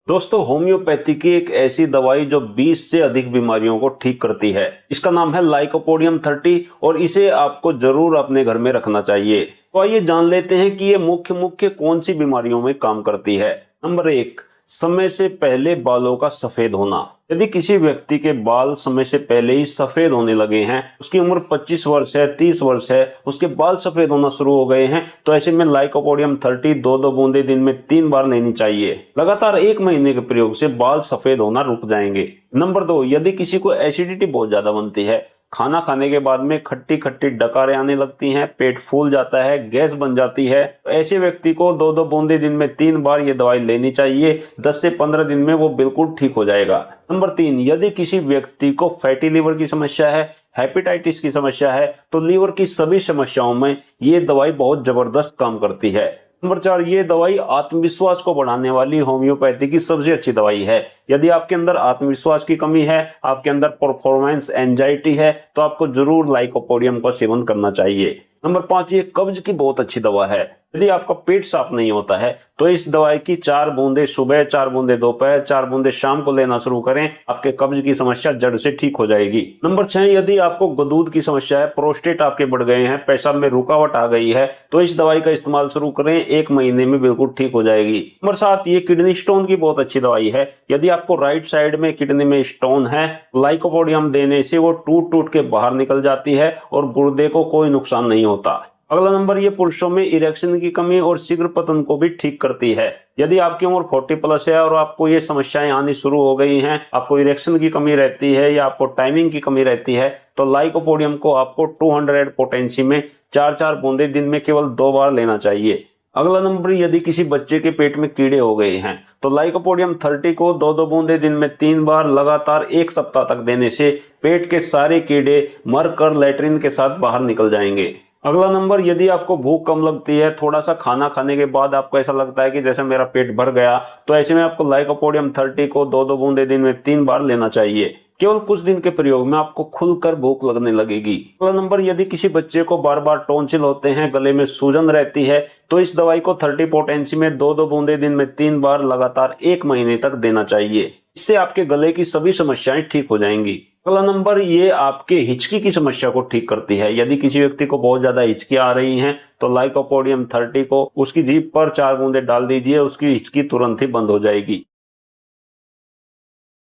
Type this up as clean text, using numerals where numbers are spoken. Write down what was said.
दोस्तों, होम्योपैथी की एक ऐसी दवाई जो 20 से अधिक बीमारियों को ठीक करती है। इसका नाम है लाइकोपोडियम 30 और इसे आपको जरूर अपने घर में रखना चाहिए। तो आइए जान लेते हैं कि ये मुख्य कौन सी बीमारियों में काम करती है। नंबर 1, समय से पहले बालों का सफेद होना। यदि किसी व्यक्ति के बाल समय से पहले ही सफेद होने लगे हैं, उसकी उम्र 25 वर्ष है, 30 वर्ष है, उसके बाल सफेद होना शुरू हो गए हैं, तो ऐसे में लाइकोपोडियम 30 दो बूंदे दिन में 3 बार लेनी चाहिए। लगातार 1 महीने के प्रयोग से बाल सफेद होना रुक जाएंगे। नंबर 2, यदि किसी को एसिडिटी बहुत ज्यादा बनती है, खाना खाने के बाद में खट्टी खट्टी डकारें आने लगती हैं, पेट फूल जाता है, गैस बन जाती है, तो ऐसे व्यक्ति को दो बूंदे दिन में 3 बार ये दवाई लेनी चाहिए। 10 से 15 दिन में वो बिल्कुल ठीक हो जाएगा। नंबर 3, यदि किसी व्यक्ति को फैटी लीवर की समस्या है, हेपेटाइटिस की समस्या है, तो लीवर की सभी समस्याओं में ये दवाई बहुत जबरदस्त काम करती है। नंबर 4, ये दवाई आत्मविश्वास को बढ़ाने वाली होम्योपैथी की सबसे अच्छी दवाई है। यदि आपके अंदर आत्मविश्वास की कमी है, आपके अंदर परफॉर्मेंस एंजाइटी है, तो आपको जरूर लाइकोपोडियम का सेवन करना चाहिए। नंबर 5, ये कब्ज की बहुत अच्छी दवा है। यदि आपका पेट साफ नहीं होता है, तो इस दवाई की 4 बूंदे सुबह, 4 बूंदे दोपहर, 4 बूंदे शाम को लेना शुरू करें, आपके कब्ज की समस्या जड़ से ठीक हो जाएगी। नंबर 6, यदि आपको गदूद की समस्या है, प्रोस्टेट आपके बढ़ गए हैं, पेशाब में रुकावट आ गई है, तो इस दवाई का इस्तेमाल शुरू करें, 1 महीने में बिल्कुल ठीक हो जाएगी। नंबर 7, ये किडनी स्टोन की बहुत अच्छी दवाई है। यदि आपको राइट साइड में किडनी में स्टोन है, लाइकोपोडियम देने से वो टूट के बाहर निकल जाती है और गुर्दे को कोई नुकसान नहीं होता। अगला नंबर, ये पुरुषों में इरेक्शन की कमी और शीघ्र पतन को भी ठीक करती है। यदि आपकी उम्र 40 प्लस है और आपको ये समस्याएं आनी शुरू हो गई हैं, आपको इरेक्शन की कमी रहती है या आपको टाइमिंग की कमी रहती है, तो लाइकोपोडियम को आपको 200 पोटेंसी में 4 बूंदे दिन में केवल 2 बार लेना चाहिए। अगला नंबर, यदि किसी बच्चे के पेट में कीड़े हो गए हैं, तो लाइकोपोडियम 30 को 2 बूंदे दिन में 3 बार लगातार 1 सप्ताह तक देने से पेट के सारे कीड़े मरकर लैट्रिन के साथ बाहर निकल जाएंगे। अगला नंबर, यदि आपको भूख कम लगती है, थोड़ा सा खाना खाने के बाद आपको ऐसा लगता है कि जैसे मेरा पेट भर गया, तो ऐसे में आपको लाइकोपोडियम 30 को 2 बूंदे दिन में 3 बार लेना चाहिए। केवल कुछ दिन के प्रयोग में आपको खुलकर भूख लगने लगेगी। अगला नंबर, यदि किसी बच्चे को बार बार टॉन्सिल होते हैं, गले में सूजन रहती है, तो इस दवाई को 30 पोटेंसी में 2 बूंदे दिन में 3 बार लगातार 1 महीने तक देना चाहिए। इससे आपके गले की सभी समस्याएं ठीक हो जाएंगी। अगला नंबर, ये आपके हिचकी की समस्या को ठीक करती है। यदि किसी व्यक्ति को बहुत ज्यादा हिचकी आ रही हैं, तो लाइकोपोडियम 30 को उसकी जीभ पर 4 बूंदे डाल दीजिए, उसकी हिचकी तुरंत ही बंद हो जाएगी।